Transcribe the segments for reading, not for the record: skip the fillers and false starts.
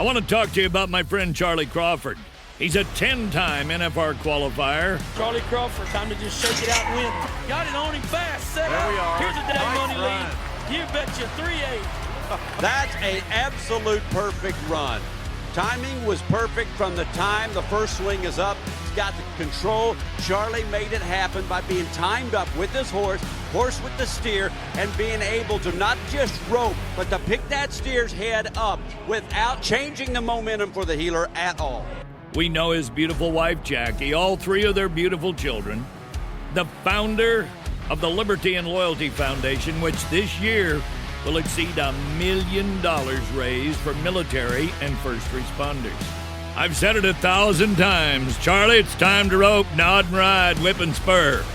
I want to talk to you about my friend Charlie Crawford. He's a 10-time NFR qualifier. Charlie Crawford, time to just shake it out and win. Got it on him fast, set there up. We are. Here's a day Nice money run. lead. You betcha 3-8. That's an absolute perfect run. Timing was perfect from the time the first swing is up. He's got the control. Charlie made it happen by being timed up with his horse with the steer, and being able to not just rope, but to pick that steer's head up without changing the momentum for the heeler at all. We know his beautiful wife, Jackie, all three of their beautiful children, the founder of the Liberty and Loyalty Foundation, which this year will exceed $1 million raised for military and first responders. I've said it 1,000 times. Charlie, it's time to rope, nod and ride, whip and spur.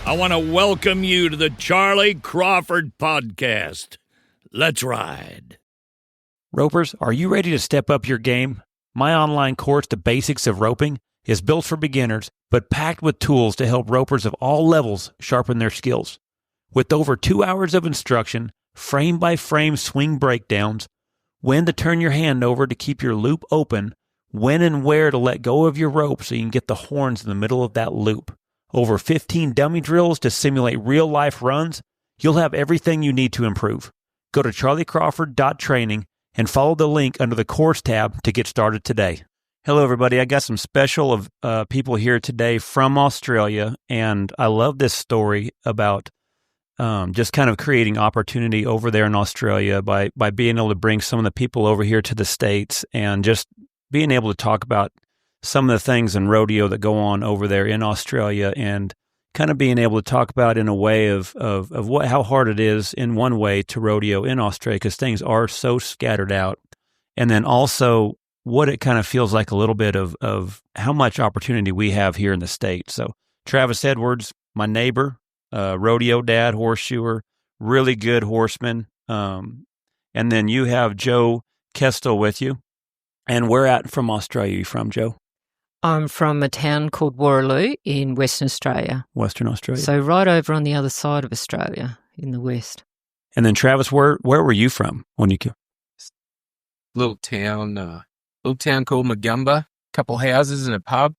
I want to welcome you to the Charlie Crawford Podcast. Let's ride. Ropers, are you ready to step up your game? My online course, The Basics of Roping, is built for beginners, but packed with tools to help ropers of all levels sharpen their skills. With over 2 hours of instruction, frame-by-frame swing breakdowns, when to turn your hand over to keep your loop open, when and where to let go of your rope so you can get the horns in the middle of that loop, over 15 dummy drills to simulate real-life runs, you'll have everything you need to improve. Go to charlycrawford.training and follow the link under the course tab to get started today. Hello, everybody. I got some special people here today from Australia, and I love this story about just kind of creating opportunity over there in Australia by being able to bring some of the people over here to the States and just being able to talk about some of the things in rodeo that go on over there in Australia, and kind of being able to talk about in a way of how hard it is in one way to rodeo in Australia, because things are so scattered out. And then also what it kind of feels like a little bit of how much opportunity we have here in the States. So Travis Edwards, my neighbor, rodeo dad, horseshoer, really good horseman. And then you have Joe Kestel with you. And where from Australia are you from, Joe? I'm from a town called Warraloo in Western Australia. Western Australia. So right over on the other side of Australia in the west. And then Travis, where were you from when you came? Little town called Magumba, couple houses and a pub.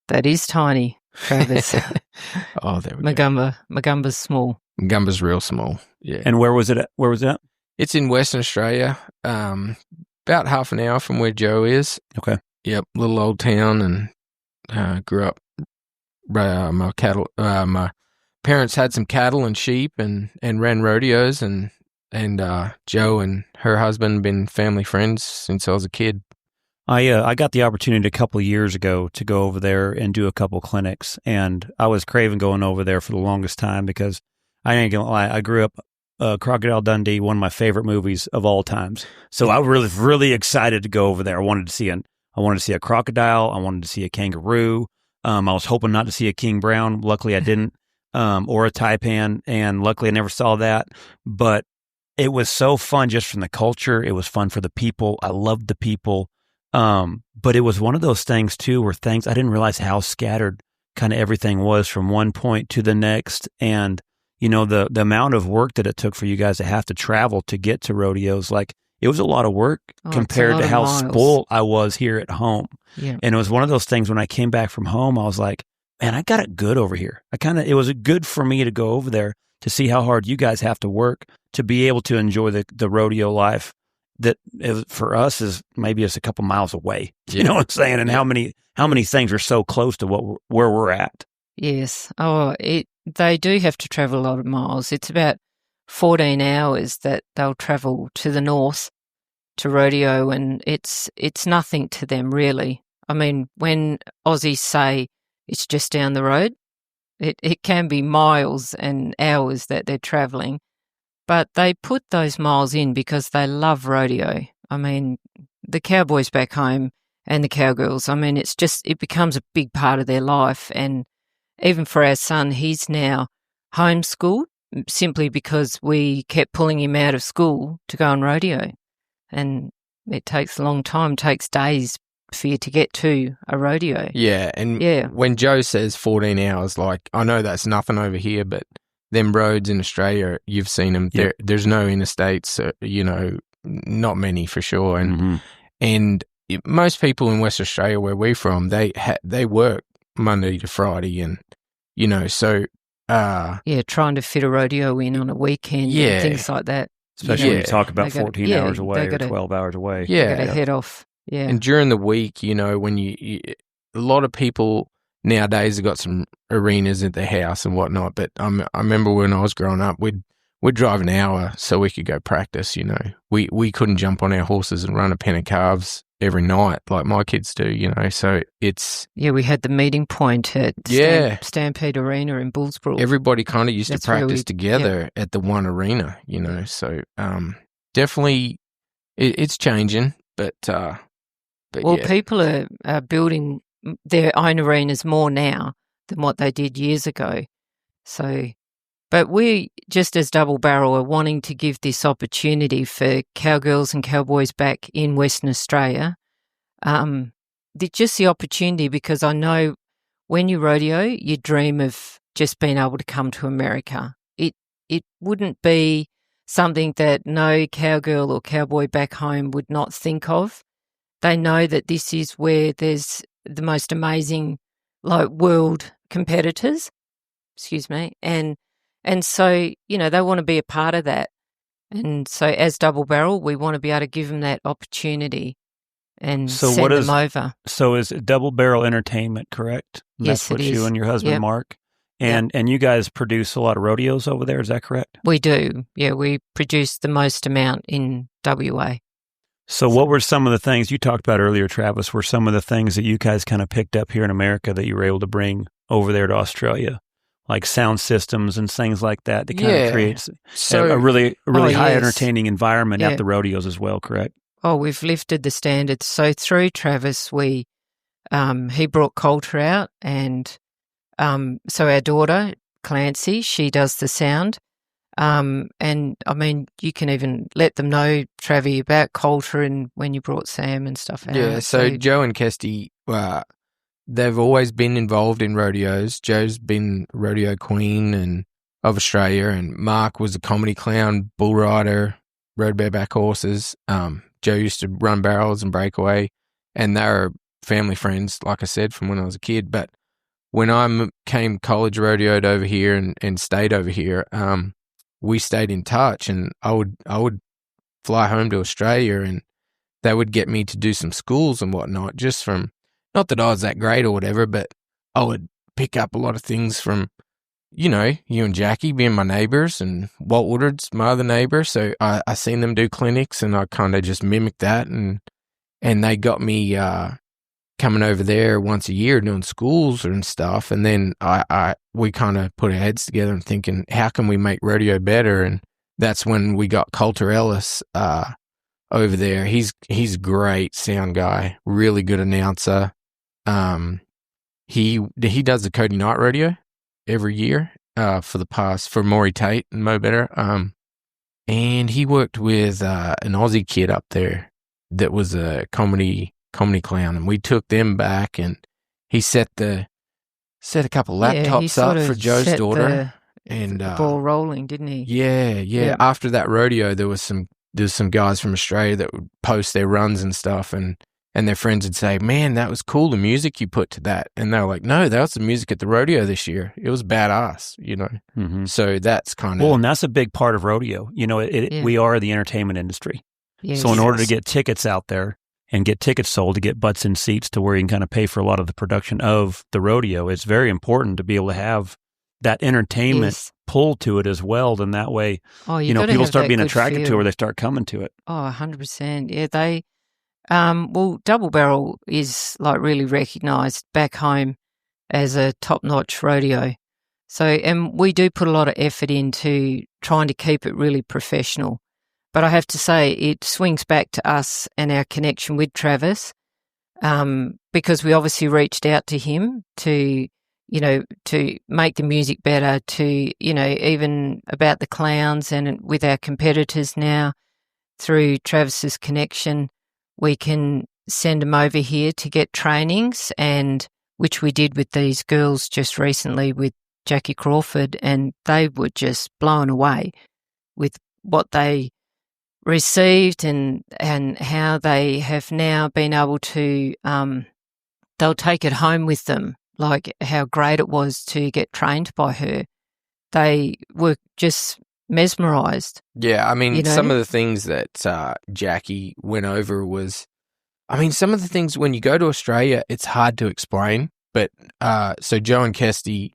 That is tiny, Travis. Oh, there we go. Magumba's small. Magumba's real small, yeah. And where was it at? Where was it at? It's in Western Australia, about half an hour from where Joe is. Okay. Yep, little old town, and grew up. My parents had some cattle and sheep, and ran rodeos, and Joe and her husband have been family friends since I was a kid. I got the opportunity a couple of years ago to go over there and do a couple clinics, and I was craving going over there for the longest time because I ain't gonna lie, I grew up Crocodile Dundee, one of my favorite movies of all times. So I was really excited to go over there. I wanted to see a crocodile. I wanted to see a kangaroo. I was hoping not to see a king brown. Luckily, I didn't, or a taipan, and luckily I never saw that. But it was so fun just from the culture. It was fun for the people. I loved the people. But it was one of those things too, where I didn't realize how scattered kind of everything was from one point to the next. And, you know, the amount of work that it took for you guys to have to travel to get to rodeos, like, it was a lot of work compared to how spoiled I was here at home. Yeah. And it was one of those things when I came back from home, I was like, man, I got it good over here. It was good for me to go over there to see how hard you guys have to work to be able to enjoy the rodeo life that for us is maybe it's a couple miles away. You know what I'm saying? And how many things are so close to where we're at. Yes. They do have to travel a lot of miles. It's about 14 hours that they'll travel to the north to rodeo, and it's nothing to them really. I mean, when Aussies say it's just down the road, it can be miles and hours that they're travelling, but they put those miles in because they love rodeo. I mean, the cowboys back home and the cowgirls, I mean, it becomes a big part of their life. And even for our son, he's now homeschooled simply because we kept pulling him out of school to go on rodeo. And it takes a long time, takes days for you to get to a rodeo. Yeah, and when Joe says 14 hours, like, I know that's nothing over here, but them roads in Australia, you've seen them. There's no interstates, you know, not many for sure. And And most people in West Australia, where we're from, they work Monday to Friday, and so trying to fit a rodeo in on a weekend and things like that. Especially when you talk about They gotta- 14 hours away or gotta- 12 hours away. They got to head off. Yeah. And during the week, when a lot of people nowadays have got some arenas at their house and whatnot. But I remember when I was growing up, we'd drive an hour so we could go practice. We couldn't jump on our horses and run a pen of calves every night like my kids do. So it's we had the meeting point at Stampede Arena in Bullsbrook. Everybody kind of used to practice together at the one arena. So definitely it's changing, but people are building their own arenas more now than what they did years ago. So, but we, just as Double Barrel, are wanting to give this opportunity for cowgirls and cowboys back in Western Australia. Just the opportunity, because I know when you rodeo, you dream of just being able to come to America. It wouldn't be something that no cowgirl or cowboy back home would not think of. They know that this is where there's the most amazing, world competitors. Excuse me, and so they want to be a part of that. And so, as Double Barrel, we want to be able to give them that opportunity and send them over. So, is Double Barrel Entertainment correct? Yes, that's what it you is. and your husband Mark. And you guys produce a lot of rodeos over there, is that correct? We do. Yeah, we produce the most amount in WA. So what were some of the things you talked about earlier, Travis, were some of the things that you guys kind of picked up here in America that you were able to bring over there to Australia? Like sound systems and things like that kind of creates a really high entertaining environment at the rodeos as well, correct? Oh, we've lifted the standards. So through Travis, he brought Coulter out, and so our daughter, Clancy, she does the sound. And I mean, you can even let them know, Travi, about Coulter and when you brought Sam and stuff out. Yeah, so Joe and Kestel, they've always been involved in rodeos. Joe's been rodeo queen of Australia, and Mark was a comedy clown, bull rider, rode bareback horses. Joe used to run barrels and breakaway, and they were family friends, like I said, from when I was a kid. But when I came college rodeoed over here and stayed over here, we stayed in touch, and I would fly home to Australia, and they would get me to do some schools and whatnot, just from, not that I was that great or whatever, but I would pick up a lot of things from, you and Jackie being my neighbors, and Walt Woodard's my other neighbor. So I seen them do clinics, and I kind of just mimicked that, and they got me coming over there once a year doing schools and stuff. And then we kind of put our heads together and thinking, how can we make rodeo better? And that's when we got Coulter Ellis over there. He's a great sound guy, really good announcer. He does the Cody Night Rodeo every year for Maury Tate and Mo Better. And he worked with an Aussie kid up there that was a comedy clown, and we took them back, and he set a couple laptops up for Joe's daughter, and the ball rolling, didn't he? Yeah. After that rodeo, there was some guys from Australia that would post their runs and stuff, and their friends would say, "Man, that was cool, the music you put to that." And they were like, "No, that was the music at the rodeo this year. It was badass," Mm-hmm. So that's kind of and that's a big part of rodeo. We are the entertainment industry. Yes. So in order to get tickets out there and get tickets sold, to get butts in seats to where you can kind of pay for a lot of the production of the rodeo, it's very important to be able to have that entertainment pull to it as well. Then that way, people start being attracted to it, or they start coming to it. Oh, 100%. Yeah, they, Double Barrel is really recognised back home as a top-notch rodeo. So, and we do put a lot of effort into trying to keep it really professional. But I have to say, it swings back to us and our connection with Travis, because we obviously reached out to him to make the music better, to, even about the clowns, and with our competitors now, through Travis's connection, we can send them over here to get trainings, and which we did with these girls just recently with Jackie Crawford, and they were just blown away with what they received and how they have now been able to, they'll take it home with them, like how great it was to get trained by her. They were just mesmerised. Yeah, I mean, You know? some of the things that Jackie went over was, I mean, some of the things when you go to Australia, it's hard to explain. But so Joe and Kestel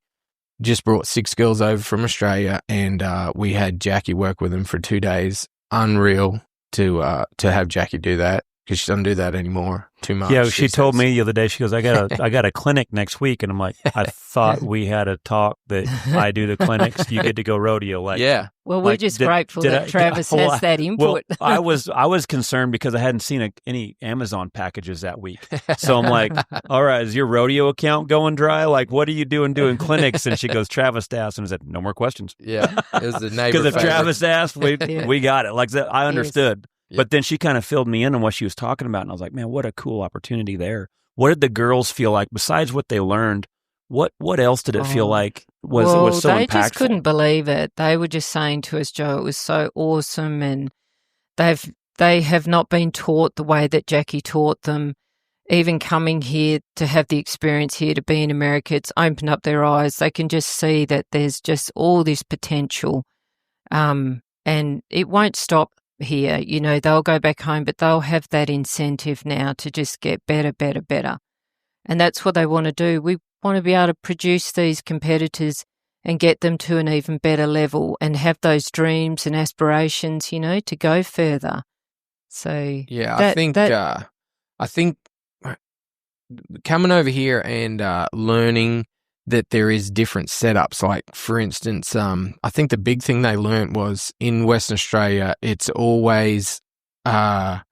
just brought 6 girls over from Australia, and we had Jackie work with them for 2 days. Unreal to have Jackie do that, because she doesn't do that anymore too much. Yeah, she told me the other day, she goes, I got a clinic next week. And I'm like, I thought we had a talk that I do the clinics, you get to go rodeo. Like, yeah. Well, we're just grateful that Travis has that input. Well, I was concerned because I hadn't seen any Amazon packages that week. So I'm like, all right, is your rodeo account going dry? Like, what are you doing clinics? And she goes, Travis asked, and I said, no more questions. Yeah, it was the neighbor. Because if Travis asked, we got it. Like that, I understood. Yes. But then she kind of filled me in on what she was talking about, and I was like, man, what a cool opportunity there. What did the girls feel like, besides what they learned? What else did it feel like was so impactful? They just couldn't believe it. They were just saying to us, Joe, it was so awesome, and they have not been taught the way that Jackie taught them. Even coming here to have the experience here, to be in America, it's opened up their eyes. They can just see that there's just all this potential, and it won't stop here. You know, they'll go back home, but they'll have that incentive now to just get better. And that's what they want to do. We want to be able to produce these competitors and get them to an even better level and have those dreams and aspirations, you know, to go further. So yeah, I think coming over here and learning that there is different setups. Like, for instance, I think the big thing they learned was in Western Australia, it's always a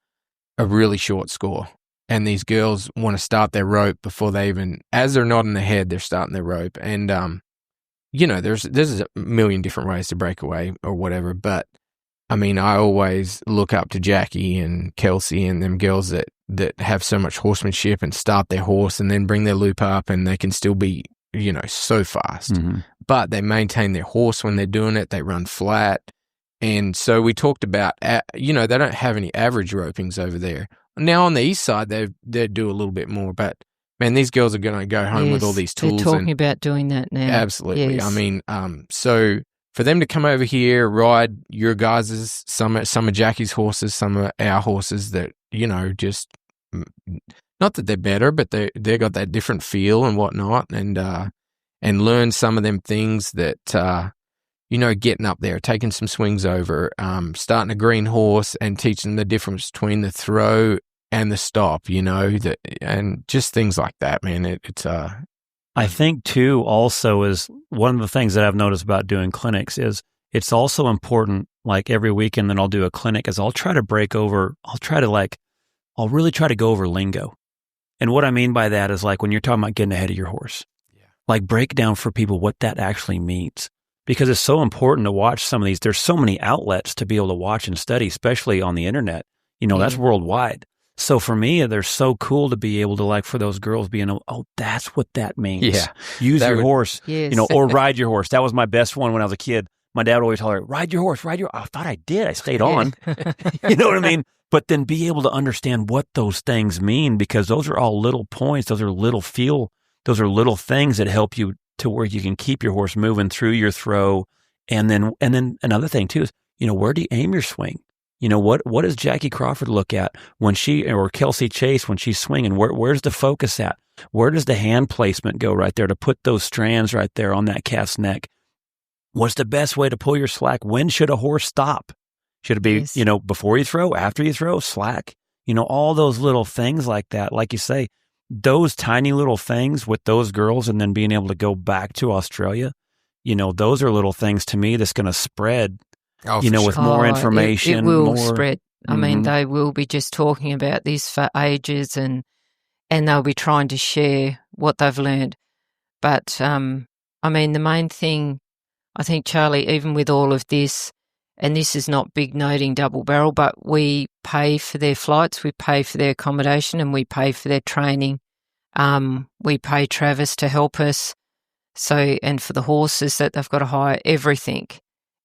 really short score. And these girls want to start their rope before they even, as they're nodding their head, they're starting their rope. And, you know, there's a million different ways to break away or whatever. But, I mean, I always look up to Jackie and Kelsey and them girls that have so much horsemanship and start their horse and then bring their loop up, and they can still be, you know, so fast. Mm-hmm. But they maintain their horse when they're doing it. They run flat. And so we talked about, you know, they don't have any average ropings over there. Now on the east side, they do a little bit more, but man, these girls are going to go home with all these tools. They're talking about doing that now. Absolutely. Yes. I mean, so for them to come over here, ride your guys', some of Jackie's horses, some of our horses that, you know, just not that they're better, but they got that different feel and whatnot, and learn some of them things that, you know, getting up there, taking some swings over, starting a green horse and teaching the difference between the throw and the stop, you know, and just things like that, man. It's I think too, also, is one of the things that I've noticed about doing clinics is it's also important, like every weekend that I'll do a clinic, is I'll really try to go over lingo. And what I mean by that is, like, when you're talking about getting ahead of your horse, like, break down for people what that actually means. Because it's so important to watch some of these. There's so many outlets to be able to watch and study, especially on the internet. You know, that's worldwide. So for me, they're so cool to be able to, like, for those girls being, oh, that's what that means. Yeah. Use your horse, you know, or ride your horse. That was my best one when I was a kid. My dad would always tell her, ride your horse. I thought I did. I stayed on. You know what I mean? But then be able to understand what those things mean, because those are all little points. Those are little things that help you to where you can keep your horse moving through your throw. And then another thing too is, you know, where do you aim your swing? You know, what does Jackie Crawford look at when or Kelsey Chase when she's swinging? Where's the focus at? Where does the hand placement go right there to put those strands right there on that calf's neck? What's the best way to pull your slack? When should a horse stop? Should it be, you know, before you throw, after you throw, slack? You know, all those little things like that. Like you say, those tiny little things with those girls, and then being able to go back to Australia, you know, those are little things to me that's going to spread, with more information. It will spread. I mean, they will be just talking about this for ages, and they'll be trying to share what they've learned. But, I mean, the main thing, I think, Charlie, even with all of this, and this is not big noting double barrel, but we pay for their flights, we pay for their accommodation, and we pay for their training. We pay Travis to help us. So, and for the horses that they've got to hire, everything.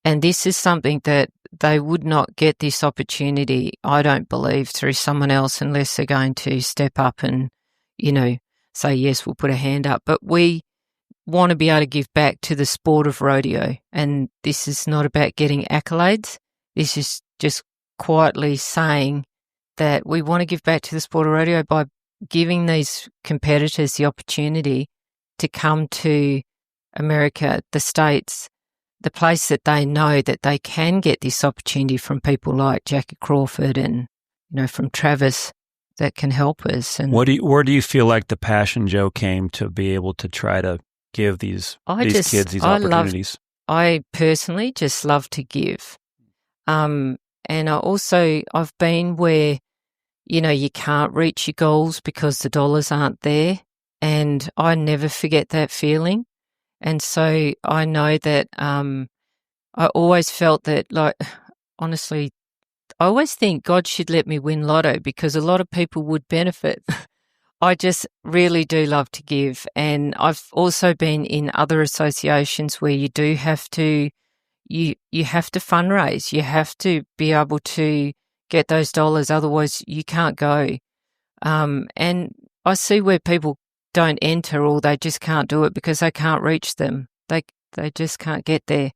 And this is something that they would not get this opportunity, I don't believe, through someone else unless they're going to step up and, say, yes, we'll put a hand up. But we want to be able to give back to the sport of rodeo. And this is not about getting accolades. This is just quietly saying that we want to give back to the sport of rodeo by giving these competitors the opportunity to come to America, the States, the place that they know that they can get this opportunity from people like Jackie Crawford and, from Travis that can help us. And where do you feel like the passion, Joe, came to be able to try to give these kids these opportunities? I personally just love to give. And I've been where, you can't reach your goals because the dollars aren't there. And I never forget that feeling. And so I know that I always felt that, honestly, I always think God should let me win lotto because a lot of people would benefit. I just really do love to give. And I've also been in other associations where you do have to, you have to fundraise. You have to be able to get those dollars. Otherwise, you can't go. And I see where people don't enter or they just can't do it because they can't reach them. They just can't get there.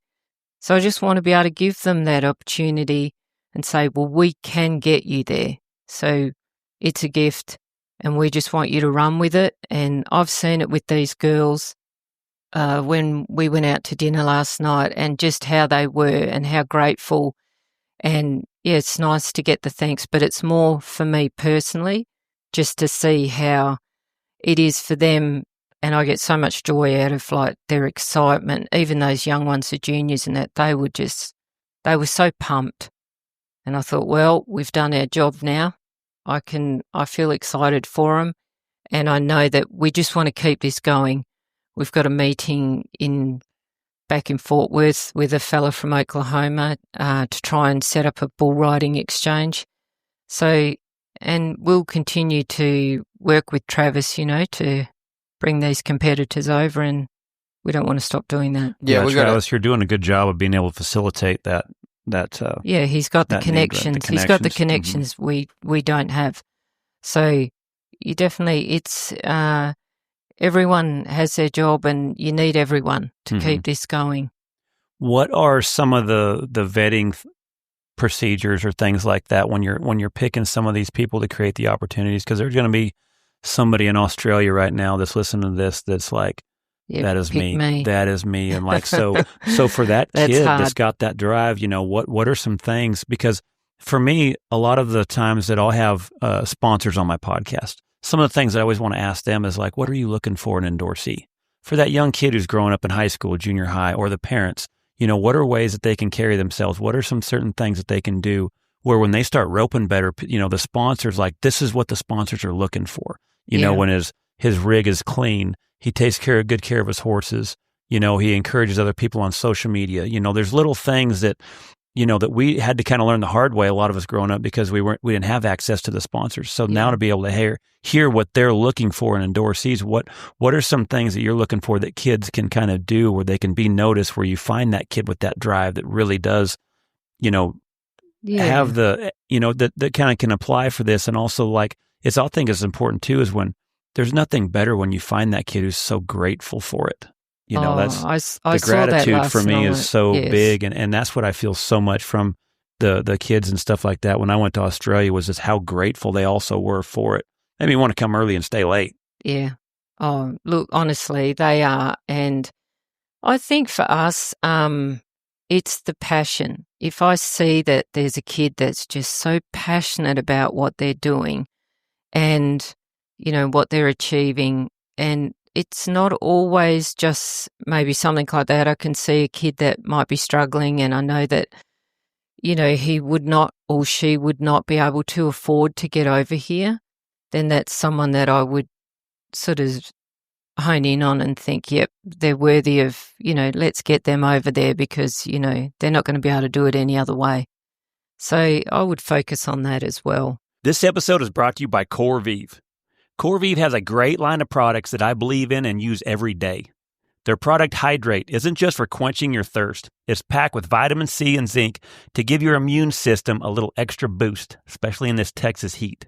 So I just want to be able to give them that opportunity and say, well, we can get you there. So it's a gift and we just want you to run with it. And I've seen it with these girls when we went out to dinner last night and just how they were and how grateful. And yeah, it's nice to get the thanks, but it's more for me personally just to see how it is for them, and I get so much joy out of their excitement. Even those young ones, the juniors, and that they were so pumped. And I thought, well, we've done our job now. I feel excited for them, and I know that we just want to keep this going. We've got a meeting back in Fort Worth with a fella from Oklahoma to try and set up a bull riding exchange. So. And we'll continue to work with Travis, to bring these competitors over, and we don't want to stop doing that. Yeah, Travis, you're doing a good job of being able to facilitate that. Yeah, he's got the connections. He's got the connections we don't have. So you definitely, it's everyone has their job, and you need everyone to keep this going. What are some of the vetting procedures or things like that when you're picking some of these people to create the opportunities? Because there's going to be somebody in Australia right now that's listening to this that's like, that is me. That is me. And so for that kid that's got that drive, what are some things? Because for me, a lot of the times that I'll have sponsors on my podcast, some of the things that I always want to ask them is like, what are you looking for in an endorsee? For that young kid who's growing up in high school, junior high, or the parents, what are ways that they can carry themselves? What are some certain things that they can do where when they start roping better, the sponsors, this is what the sponsors are looking for. When his rig is clean, he takes good care of his horses. He encourages other people on social media. There's little things that, that we had to kind of learn the hard way, a lot of us growing up, because we didn't have access to the sponsors. So now to be able to hear what they're looking for in endorsees, what are some things that you're looking for that kids can kind of do where they can be noticed, where you find that kid with that drive that really does, have the, that kind of can apply for this. And also I think it's important too, is when there's nothing better when you find that kid who's so grateful for it. That's the gratitude for me is so big. And that's what I feel so much from the kids and stuff like that. When I went to Australia was just how grateful they also were for it. Made me want to come early and stay late. Yeah. Oh, look, honestly, they are. And I think for us, it's the passion. If I see that there's a kid that's just so passionate about what they're doing and, what they're achieving, and it's not always just maybe something like that. I can see a kid that might be struggling, and I know that, he would not or she would not be able to afford to get over here. Then that's someone that I would sort of hone in on and think, yep, they're worthy of, let's get them over there because, they're not going to be able to do it any other way. So I would focus on that as well. This episode is brought to you by Corvive. Corvive has a great line of products that I believe in and use every day. Their product Hydrate isn't just for quenching your thirst. It's packed with vitamin C and zinc to give your immune system a little extra boost, especially in this Texas heat.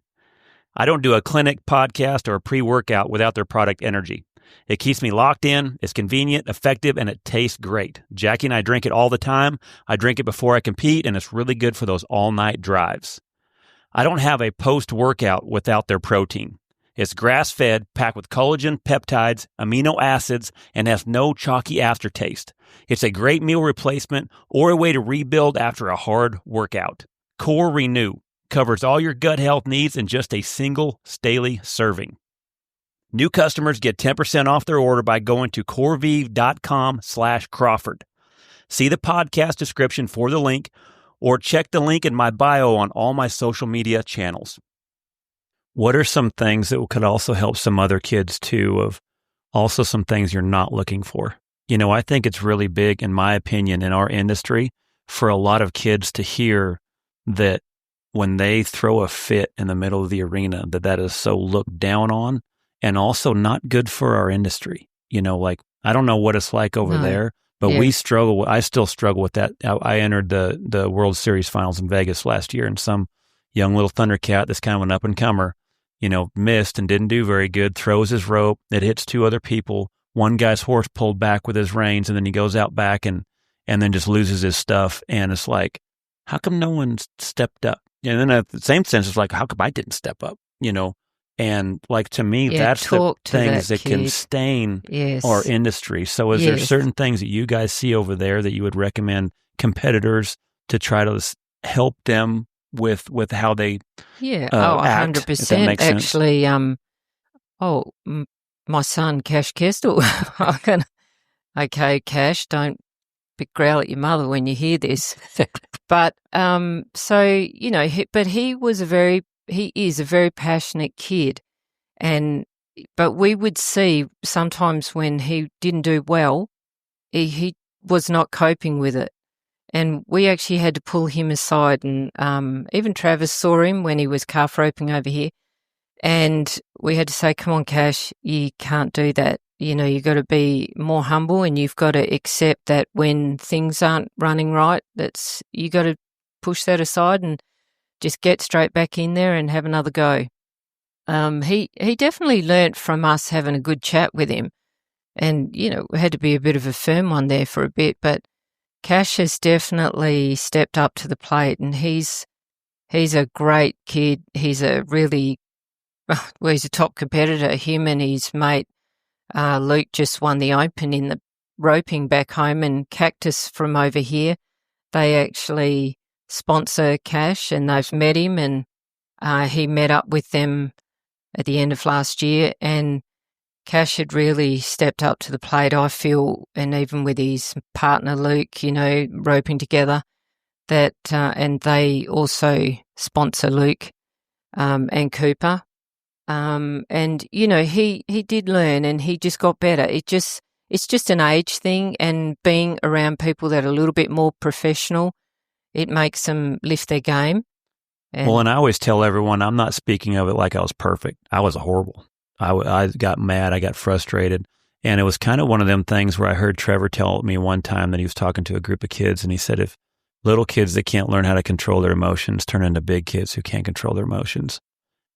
I don't do a clinic, podcast, or a pre-workout without their product Energy. It keeps me locked in, it's convenient, effective, and it tastes great. Jackie and I drink it all the time. I drink it before I compete, and it's really good for those all-night drives. I don't have a post-workout without their protein. It's grass-fed, packed with collagen, peptides, amino acids, and has no chalky aftertaste. It's a great meal replacement or a way to rebuild after a hard workout. Core Renew covers all your gut health needs in just a single daily serving. New customers get 10% off their order by going to corevive.com/Crawford. See the podcast description for the link, or check the link in my bio on all my social media channels. What are some things that could also help some other kids too, of also some things you're not looking for? I think it's really big, in my opinion, in our industry for a lot of kids to hear that when they throw a fit in the middle of the arena, that is so looked down on and also not good for our industry. Like, I don't know what it's like over there, but we struggle. I still struggle with that. I entered the World Series finals in Vegas last year, and some young little Thundercat, that's kind of an up-and-comer, missed and didn't do very good, throws his rope, it hits two other people, one guy's horse pulled back with his reins, and then he goes out back and then just loses his stuff. And it's like, how come no one stepped up? And then at the same sense, it's like, how come I didn't step up? And like, to me, that's the things that can stain our industry. So is there certain things that you guys see over there that you would recommend competitors to try to help them with how they act, 100%. Actually, my son, Cash Kestel, okay, Cash, don't growl at your mother when you hear this. But, but he is a very passionate kid. But we would see sometimes when he didn't do well, he was not coping with it. And we actually had to pull him aside, and even Travis saw him when he was calf roping over here. And we had to say, come on, Cash, you can't do that. You've got to be more humble, and you've got to accept that when things aren't running right, you got to push that aside and just get straight back in there and have another go. He definitely learnt from us having a good chat with him. And, we had to be a bit of a firm one there for a bit, but Cash has definitely stepped up to the plate, and he's a great kid. He's he's a top competitor. Him and his mate, Luke, just won the Open in the roping back home, and Cactus from over here, they actually sponsor Cash, and they've met him, and he met up with them at the end of last year, and Cash had really stepped up to the plate, I feel, and even with his partner Luke, roping together, that and they also sponsor Luke and Cooper. And he did learn, and he just got better. It's just an age thing, and being around people that are a little bit more professional, it makes them lift their game. And I always tell everyone, I'm not speaking of it like I was perfect. I was horrible. I got mad. I got frustrated. And it was kind of one of them things where I heard Trevor tell me one time that he was talking to a group of kids, and he said, if little kids that can't learn how to control their emotions turn into big kids who can't control their emotions.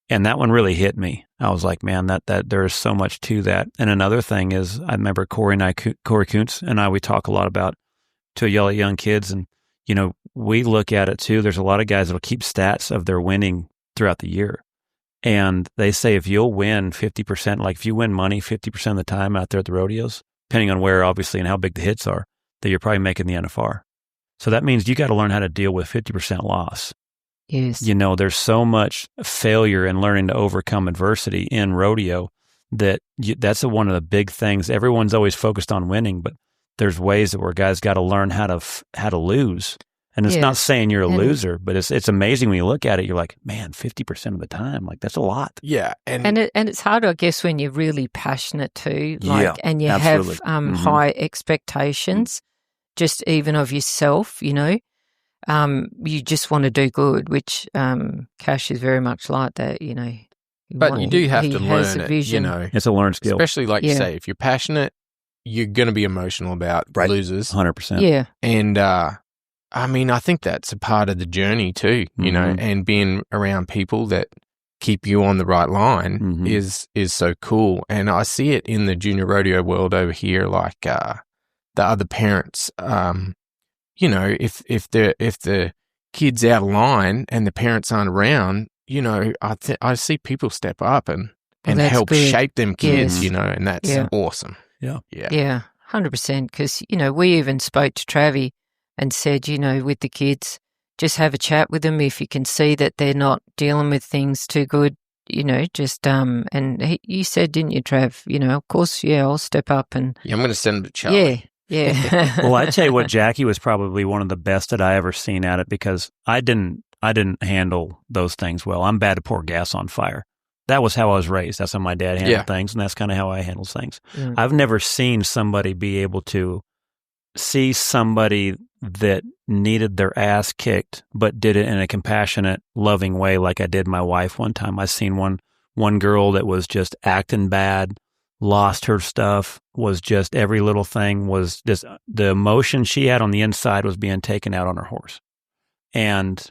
And that one really hit me. I was like, man, that there is so much to that. And another thing is, I remember Corey Kuntz and I, we talk a lot about to yell at young kids. And, we look at it too. There's a lot of guys that will keep stats of their winning throughout the year. And they say if you'll win 50%, like if you win money 50% of the time out there at the rodeos, depending on where, obviously, and how big the hits are, that you're probably making the NFR. So that means you got to learn how to deal with 50% loss. Yes. There's so much failure in learning to overcome adversity in rodeo that's one of the big things. Everyone's always focused on winning, but there's ways that where guys got to learn how to lose. And it's not saying you're a loser, but it's amazing when you look at it. You're like, man, 50% of the time, like that's a lot. Yeah, and it's hard, I guess, when you're really passionate too, and you absolutely. have high expectations, just even of yourself. You just want to do good, which Cash is very much like that. But you do have to learn it. It's a learned skill, especially like you say, if you're passionate, you're going to be emotional about losers. 100%. Yeah. And, I mean, I think that's a part of the journey too, you know, and being around people that keep you on the right line is so cool. And I see it in the junior rodeo world over here, like, the other parents, you know, if the kid's out of line and the parents aren't around, you know, I see people step up and help good. shape them kids, Yes. you know, and that's awesome. Yeah. Yeah, 100%. Because, you know, we even spoke to Travi and said, you know, with the kids, just have a chat with them if you can see that they're not dealing with things too good, you know, just, and you said, didn't you, Trav, you know, of course, I'll step up and. Yeah, I'm going to send them to Charlie. Yeah. Well, I tell you what, Jackie was probably one of the best that I ever seen at it, because I didn't handle those things well. I'm bad to pour gas on fire. That was how I was raised. That's how my dad handled things, and that's kind of how I handle things. Mm. I've never seen somebody be able to see somebody that needed their ass kicked, but did it in a compassionate, loving way, like I did my wife one time. I seen one girl that was just acting bad, lost her stuff, was just every little thing was just the emotion she had on the inside was being taken out on her horse. And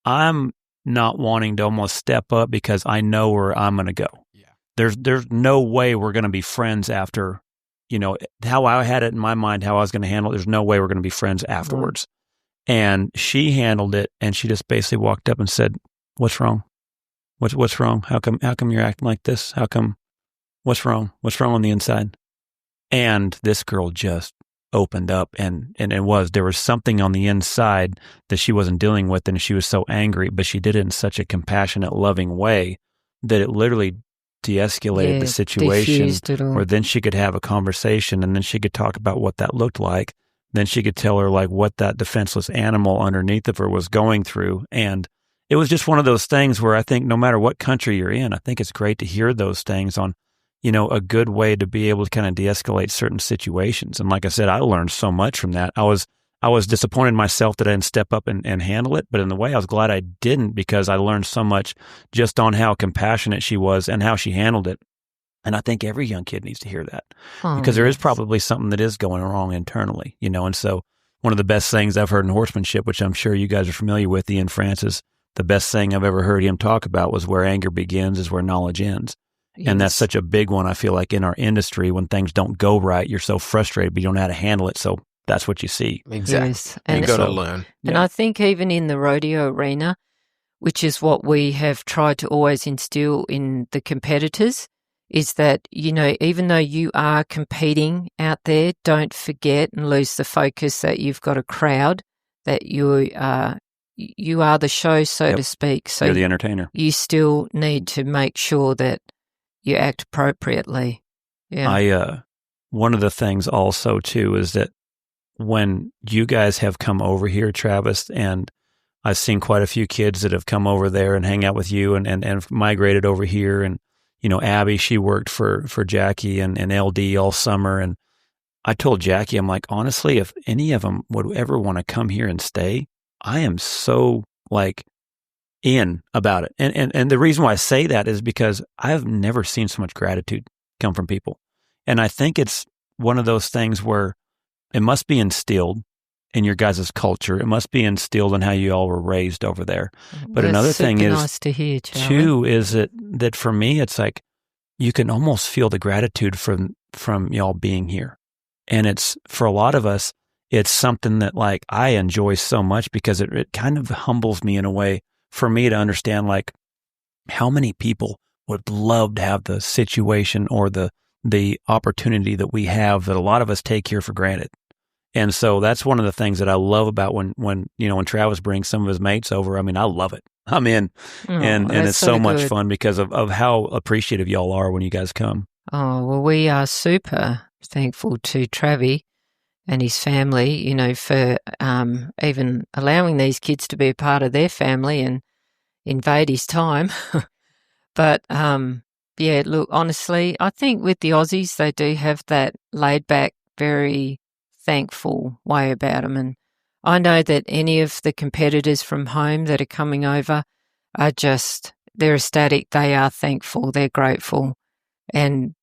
I'm not wanting to almost step up because I know where I'm going to go. Yeah. There's no way we're going to be friends after, you know, how I had it in my mind, how I was going to handle it. There's no way we're going to be friends afterwards. And she handled it, and she just basically walked up and said, "What's wrong? What's wrong? How come you're acting like this? How come? What's wrong? What's wrong on the inside?" And this girl just opened up, and there was something on the inside that she wasn't dealing with, and she was so angry, but she did it in such a compassionate, loving way that it literally de-escalated the situation, where then she could have a conversation, and then she could talk about what that looked like. Then she could tell her like what that defenseless animal underneath of her was going through. And it was just one of those things where I think no matter what country you're in, I think it's great to hear those things on, you know, a good way to be able to kind of de-escalate certain situations. And like I said, I learned so much from that. I was disappointed in myself that I didn't step up and handle it, but in the way I was glad I didn't, because I learned so much just on how compassionate she was and how she handled it. And I think every young kid needs to hear that, because there is probably something that is going wrong internally, you know. And so one of the best things I've heard in horsemanship, which I'm sure you guys are familiar with, Ian Francis, the best thing I've ever heard him talk about was where anger begins is where knowledge ends. Yes. And that's such a big one, I feel like, in our industry. When things don't go right, you're so frustrated, but you don't know how to handle it. So that's what you see. Exactly. Yes. And you got to learn. And I think even in the rodeo arena, which is what we have tried to always instill in the competitors, is that, you know, even though you are competing out there, don't forget and lose the focus that you've got a crowd, that you are the show, so to speak. So you're the entertainer. You still need to make sure that you act appropriately. Yeah. One of the things also too is that when you guys have come over here, Travis, and I've seen quite a few kids that have come over there and hang out with you and migrated over here. And, you know, Abby, she worked for Jackie and LD all summer. And I told Jackie, I'm like, honestly, if any of them would ever want to come here and stay, I am so like in about it. And the reason why I say that is because I've never seen so much gratitude come from people. And I think it's one of those things where it must be instilled in your guys' culture. It must be instilled in how you all were raised over there. But That's another thing is, nice to hear, too, is that for me, it's like you can almost feel the gratitude from y'all being here. And it's, for a lot of us, it's something that like I enjoy so much, because it kind of humbles me in a way for me to understand like how many people would love to have the situation or the opportunity that we have that a lot of us take here for granted. And so that's one of the things that I love about when Travis brings some of his mates over. I mean, I love it. I'm in. And it's so much fun because of how appreciative y'all are when you guys come. Oh, well, we are super thankful to Travi and his family, you know, for even allowing these kids to be a part of their family and invade his time. But, yeah, look, honestly, I think with the Aussies, they do have that laid-back, very thankful way about them. And I know that any of the competitors from home that are coming over are just, they're ecstatic, they are thankful, they're grateful. And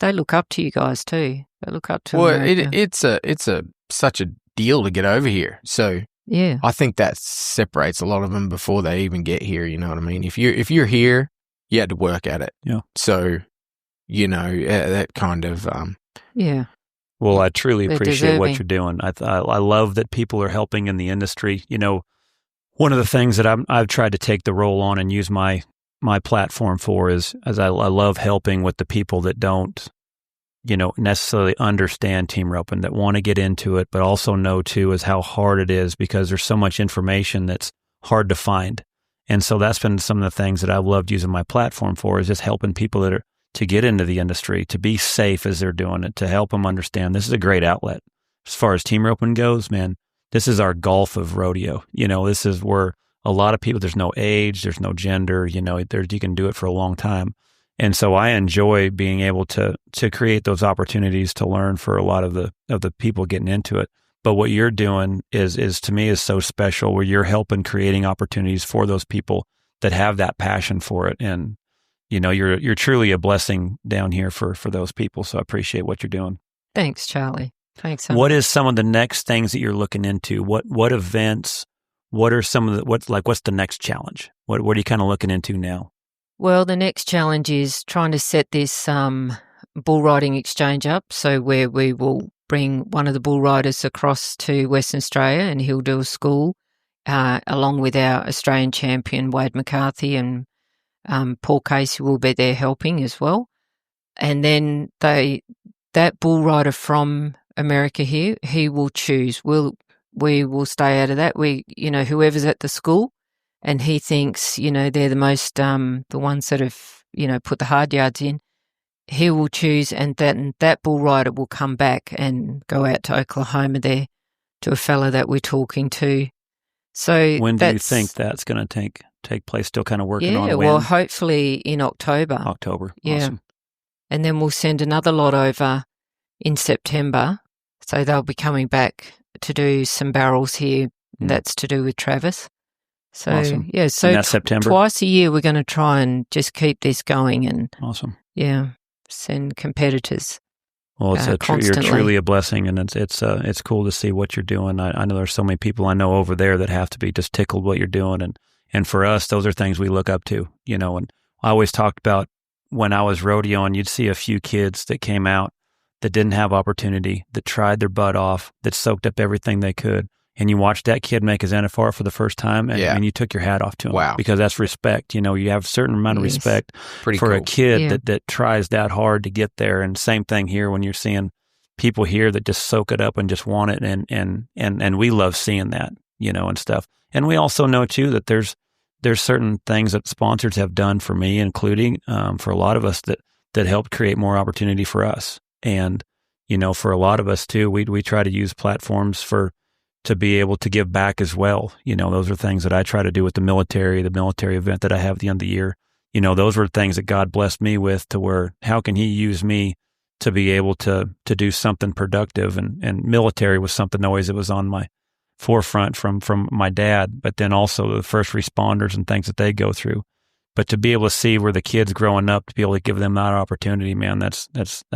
they look up to you guys too. They look up to Well, America. it's such a deal to get over here. So Yeah. I think that separates a lot of them before they even get here. You know what I mean? If you're here, you had to work at it. Yeah. So, that kind of, Yeah. Well, I truly They're appreciate what deserving. you're doing. I love that people are helping in the industry. One of the things that I've tried to take the role on and use my platform for is I love helping with the people that don't, necessarily understand team roping, that want to get into it, but also know too is how hard it is because there's so much information that's hard to find. And so that's been some of the things that I've loved using my platform for, is just helping people that are to get into the industry, to be safe as they're doing it, to help them understand this is a great outlet. As far as team roping goes, man, this is our Gulf of rodeo. This is where a lot of people, there's no age, there's no gender, you can do it for a long time. And so I enjoy being able to create those opportunities to learn for a lot of the people getting into it. But what you're doing is to me is so special, where you're helping creating opportunities for those people that have that passion for it. And you're truly a blessing down here for those people. So I appreciate what you're doing. Thanks, Charlie. Thanks. What is some of the next things that you're looking into? What events? What are some of what's the next challenge? What are you kind of looking into now? Well, the next challenge is trying to set this bull riding exchange up. So where we will bring one of the bull riders across to Western Australia, and he'll do a school along with our Australian champion Wade McCarthy, and Paul Casey will be there helping as well. And then that bull rider from America here, he will choose. We will stay out of that. Whoever's at the school, and he thinks, they're the most, the ones that have, put the hard yards in, he will choose, and that bull rider will come back and go out to Oklahoma there to a fella that we're talking to. So when do you think that's going to take place? Still kind of working on when? Well, hopefully in October. Yeah. Awesome. And then we'll send another lot over in September. So they'll be coming back to do some barrels here. That's to do with Travis. So, awesome. Yeah, so and that's September? Twice a year we're going to try and just keep this going, and awesome. Yeah, send competitors. Well, you're constantly. truly a blessing, and it's cool to see what you're doing. I know there's so many people I know over there that have to be just tickled what you're doing, and for us, those are things we look up to, And I always talked about when I was rodeoing, you'd see a few kids that came out that didn't have opportunity, that tried their butt off, that soaked up everything they could. And you watched that kid make his NFR for the first time, and you took your hat off to him. Wow. Because that's respect. You have a certain amount of respect Pretty for cool. a kid that tries that hard to get there. And same thing here when you're seeing people here that just soak it up and just want it. And we love seeing that, and stuff. And we also know too that there's certain things that sponsors have done for me, including for a lot of us that helped create more opportunity for us. And, for a lot of us too, we try to use platforms to be able to give back as well. Those are things that I try to do with the military event that I have at the end of the year. Those were things that God blessed me with, to where how can he use me to be able to do something productive, and military was something always that was on my forefront from my dad, but then also the first responders and things that they go through. But to be able to see where the kids growing up, to be able to give them that opportunity, man, that's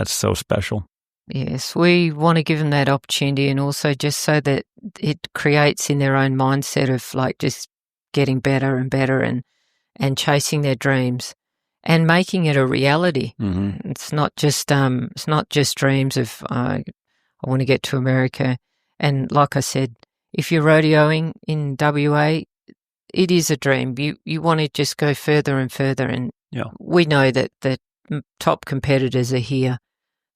so special. Yes, we want to give them that opportunity, and also just so that it creates in their own mindset of just getting better and better, and chasing their dreams and making it a reality. Mm-hmm. It's not just dreams of I want to get to America. And like I said, if you're rodeoing in WA, it is a dream. You want to just go further and further, and we know that the top competitors are here.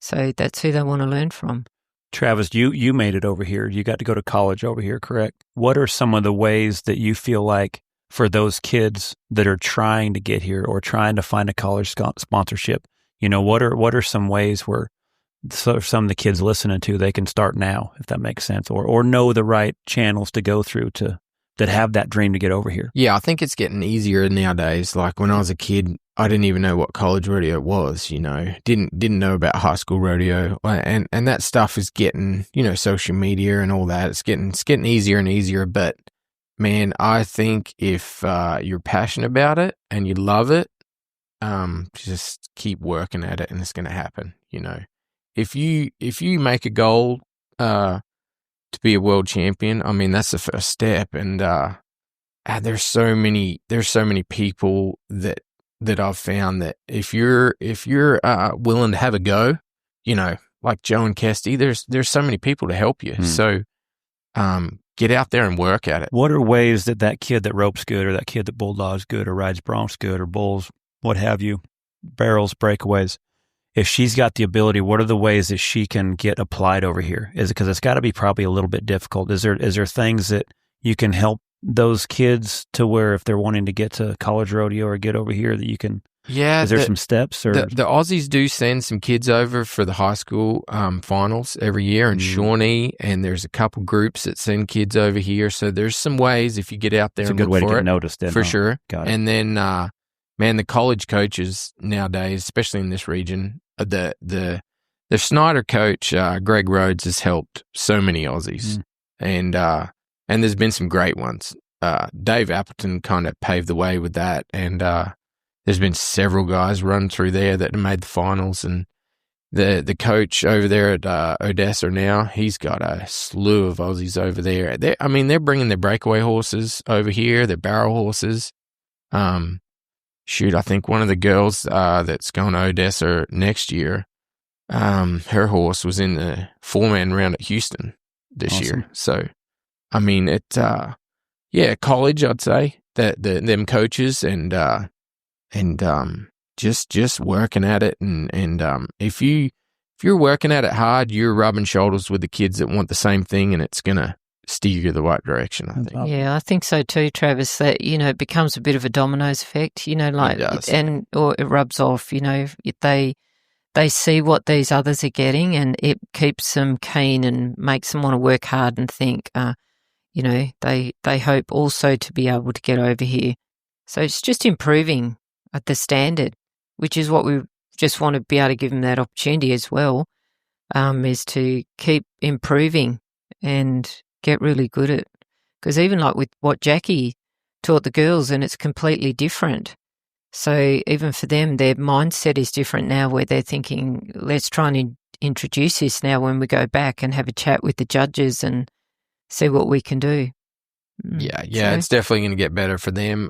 So that's who they want to learn from. Travis, you made it over here. You got to go to college over here, correct? What are some of the ways that you feel like for those kids that are trying to get here or trying to find a college sponsorship, what are some ways where some of the kids listening to, they can start now, if that makes sense, or know the right channels to go through that have that dream to get over here? Yeah, I think it's getting easier nowadays. Like when I was a kid, I didn't even know what college rodeo was, didn't know about high school rodeo, and that stuff is getting, social media and all that. It's getting easier and easier. But man, I think if you're passionate about it and you love it, just keep working at it, and it's going to happen. If you make a goal to be a world champion, I mean, that's the first step. And there's so many people that I've found that if you're willing to have a go, like Joe and Kestel, there's so many people to help you. So get out there and work at it. What are ways that kid that ropes good, or that kid that bulldogs good, or rides broncs good, or bulls, what have you, barrels, breakaways, if she's got the ability, what are the ways that she can get applied over here? Is it because it's got to be probably a little bit difficult? Is there things that you can help those kids to where if they're wanting to get to college rodeo or get over here that you can? Yeah. Is there some steps? Or the Aussies do send some kids over for the high school finals every year in Shawnee, and there's a couple groups that send kids over here. So there's some ways if you get out there. It's a good way to get noticed. Then, for sure. Got it. And then, man, the college coaches nowadays, especially in this region, the Snyder coach Greg Rhodes has helped so many Aussies, and there's been some great ones. Dave Appleton kind of paved the way with that, and there's been several guys run through there that made the finals, and the coach over there at Odessa now, he's got a slew of Aussies over there. They're bringing their breakaway horses over here, their barrel horses. I think one of the girls that's going to Odessa next year, her horse was in the 4-man round at Houston this year. So, college, I'd say that them coaches and just working at it, and if you're working at it hard, you're rubbing shoulders with the kids that want the same thing, and it's gonna steer you the right direction, I think. Yeah, I think so too, Travis, that, it becomes a bit of a dominoes effect, like, or it rubs off, they see what these others are getting, and it keeps them keen and makes them want to work hard and think, they hope also to be able to get over here. So it's just improving at the standard, which is what we just want to be able to give them that opportunity as well, is to keep improving and get really good at. Because even like with what Jackie taught the girls, and it's completely different. So even for them, their mindset is different now, where they're thinking, let's try and introduce this now when we go back and have a chat with the judges and see what we can do. Yeah, it's definitely going to get better for them.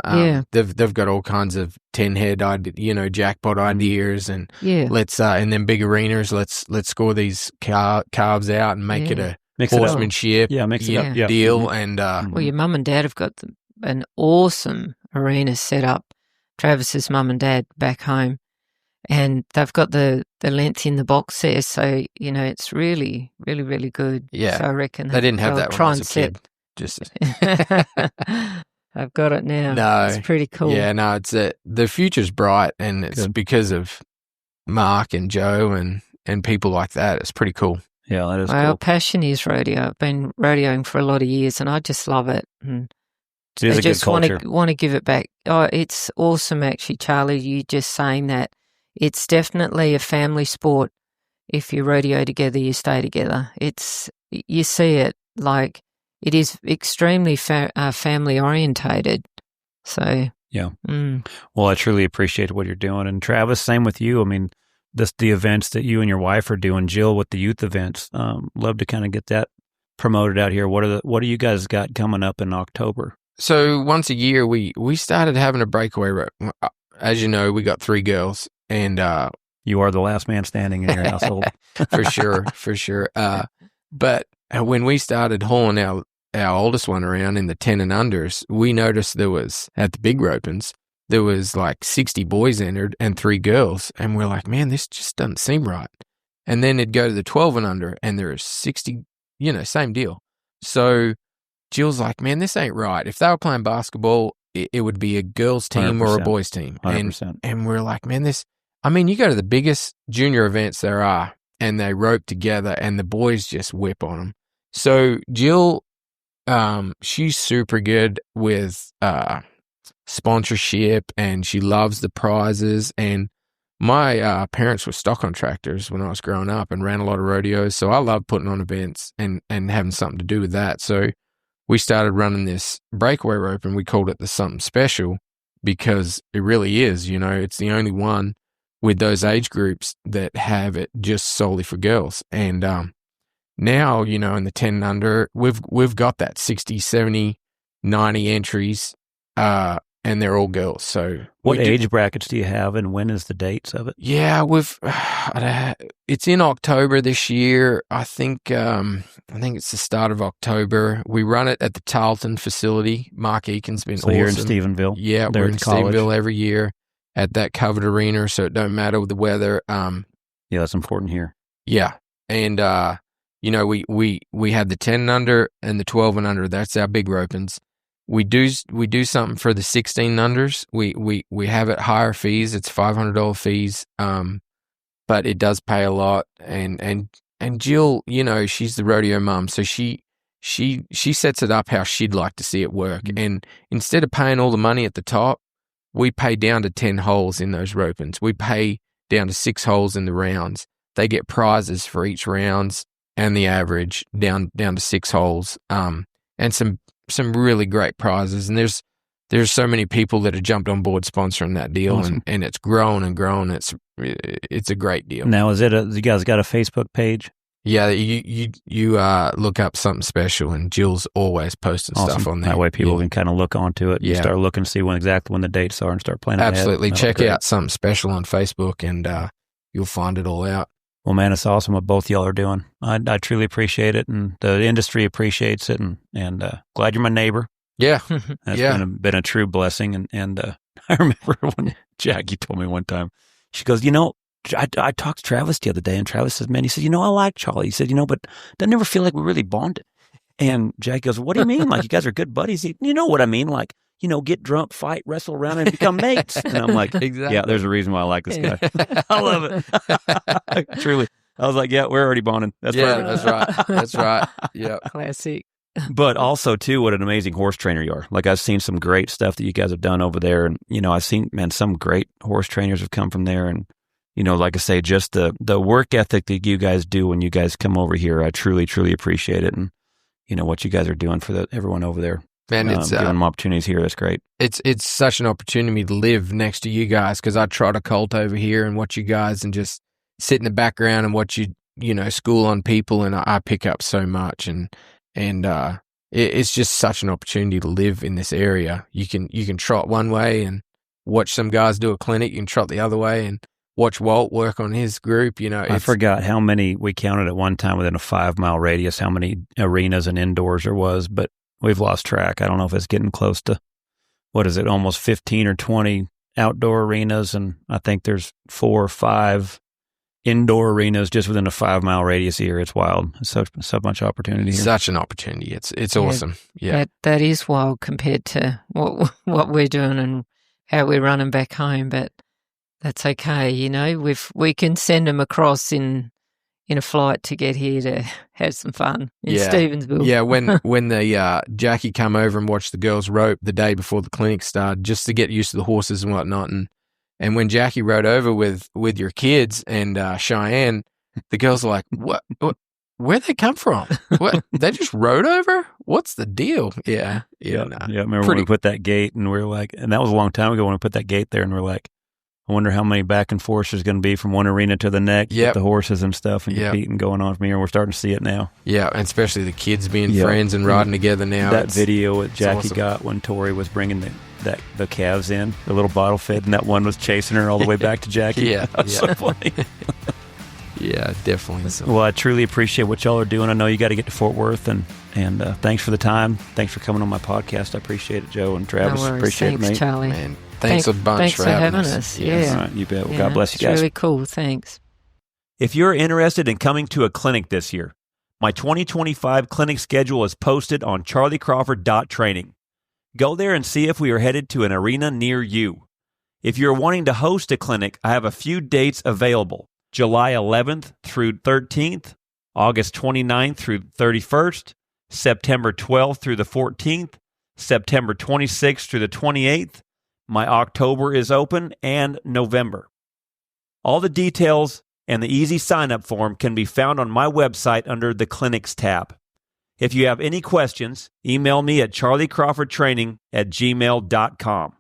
They've got all kinds of 10-head, jackpot ideas, and let's in them big arenas, let's score these calves out and make it a horsemanship deal. And well, your mum and dad have got an awesome arena set up. Travis's mum and dad back home, and they've got the length in the box there, so it's really, really, really good. Yeah, so I reckon they didn't have that when I was a kid. I've got it now. No, it's pretty cool. Yeah, no, it's the future's bright, and it's because of Mark and Joe and people like that. It's pretty cool. Yeah, that is cool. Our passion is rodeo. I've been rodeoing for a lot of years, and I just love it. And it is a good culture. Want to give it back. Oh, it's awesome, actually, Charlie. You just saying that. It's definitely a family sport. If you rodeo together, you stay together. You see it like. It is extremely family orientated. So yeah. Well, I truly appreciate what you're doing, and Travis, same with you. I mean, the events that you and your wife are doing, Jill, with the youth events. Love to kind of get that promoted out here. What do you guys got coming up in October? So once a year, we started having a breakaway rope. As you know, we got 3 girls, and you are the last man standing in your household. for sure. But when we started hauling our oldest one around in the 10 and unders, we noticed there was, at the big ropings, there was like 60 boys entered and 3 girls. And we're like, man, this just doesn't seem right. And then it'd go to the 12 and under, and there was 60, same deal. So Jill's like, man, this ain't right. If they were playing basketball, it would be a girls team 100%. or a boys team. 100%. And we're like, man, you go to the biggest junior events there are, and they rope together, and the boys just whip on them. So Jill, she's super good with sponsorship, and she loves the prizes. And my parents were stock contractors when I was growing up and ran a lot of rodeos, so I love putting on events and having something to do with that. So we started running this breakaway rope, and we called it the Something Special, because it really is, it's the only one with those age groups that have it just solely for girls. And now, in the 10 and under, we've got that 60, 70, 90 entries, and they're all girls. So what age brackets do you have, and when is the dates of it? Yeah, it's in October this year. I think it's the start of October. We run it at the Tarleton facility. Mark Eakin's been awesome. Here in Stephenville. Yeah, we're in Stephenville every year at that covered arena, so it don't matter with the weather. Yeah, that's important here. Yeah, and we have the 10 and under and the 12 and under. That's our big ropings. We do something for the 16 unders. We have it higher fees. It's $500 fees. But it does pay a lot. And Jill, she's the rodeo mom, so she sets it up how she'd like to see it work. Mm-hmm. And instead of paying all the money at the top, we pay down to 10 holes in those ropings. We pay down to 6 holes in the rounds. They get prizes for each rounds and the average down to 6 holes. And some really great prizes, and there's so many people that have jumped on board sponsoring that deal. Awesome. and it's grown and grown. It's a great deal. Now, you guys got a Facebook page? Yeah, you look up something special, and Jill's always posting stuff on there. That way people can kind of look onto it and start looking to see exactly when the dates are and start planning ahead. Absolutely. Check out something special on Facebook, and you'll find it all out. Well, man, it's awesome what both y'all are doing. I truly appreciate it, and the industry appreciates it, and glad you're my neighbor. Yeah. That's been a true blessing. And I remember when Jackie told me one time, she goes, I talked to Travis the other day, and Travis says, man, he said, I like Charlie. He said, but I never feel like we really bonded. And Jackie goes, what do you mean? Like, you guys are good buddies? You know what I mean? Like, get drunk, fight, wrestle around, and become mates. And I'm like, exactly. Yeah, there's a reason why I like this guy. I love it. Truly. I was like, yeah, we're already bonding. That's right. That's right. Yeah. Classic. But also, too, what an amazing horse trainer you are. Like, I've seen some great stuff that you guys have done over there. And, I've seen, man, some great horse trainers have come from there. And, like I say, just the work ethic that you guys do when you guys come over here, I truly, truly appreciate it. And, what you guys are doing for everyone over there. Man, it's giving them opportunities here. That's great. It's such an opportunity to live next to you guys, because I trot a colt over here and watch you guys and just sit in the background and watch you school on people, and I pick up so much, and it's just such an opportunity to live in this area. You can trot one way and watch some guys do a clinic. You can trot the other way and watch Walt work on his group. I forgot how many we counted at one time within a 5-mile radius, how many arenas and indoors there was, but we've lost track. I don't know if it's getting close to, almost 15 or 20 outdoor arenas, and I think there's 4 or 5 indoor arenas just within a 5-mile radius here. It's wild. So much opportunity here. Such an opportunity. It's awesome. Yeah. That is wild compared to what we're doing and how we're running back home, but that's okay. We can send them across in a flight to get here to have some fun in Stevensville. Yeah, when the Jackie come over and watched the girls rope the day before the clinic started, just to get used to the horses and whatnot, and when Jackie rode over with your kids and Cheyenne, the girls are like, "What? Where'd they come from? What? They just rode over? What's the deal?" Yeah. Remember when we put that gate, and we're like, and that was a long time ago when we put that gate there, and we're like, I wonder how many back and forths there's going to be from one arena to the next with the horses and stuff and competing going on from here. And we're starting to see it now. Yeah, and especially the kids being friends and riding together now. That video that Jackie got when Tori was bringing the calves in, the little bottle fed, and that one was chasing her all the way back to Jackie. That's so funny. Yeah, definitely. Well, I truly appreciate what y'all are doing. I know you got to get to Fort Worth, and thanks for the time. Thanks for coming on my podcast. I appreciate it, Joe and Travis. No worries. Appreciate Thanks, it, mate. Charlie. Man, thanks a bunch thanks for having us. Yeah. All right, you bet. Well, God bless you guys. It's really cool. Thanks. If you're interested in coming to a clinic this year, my 2025 clinic schedule is posted on charlycrawford.training. Go there and see if we are headed to an arena near you. If you're wanting to host a clinic, I have a few dates available. July 11th through 13th, August 29th through 31st, September 12th through the 14th, September 26th through the 28th. My October is open, and November. All the details and the easy sign-up form can be found on my website under the Clinics tab. If you have any questions, email me at charlycrawford.training@gmail.com.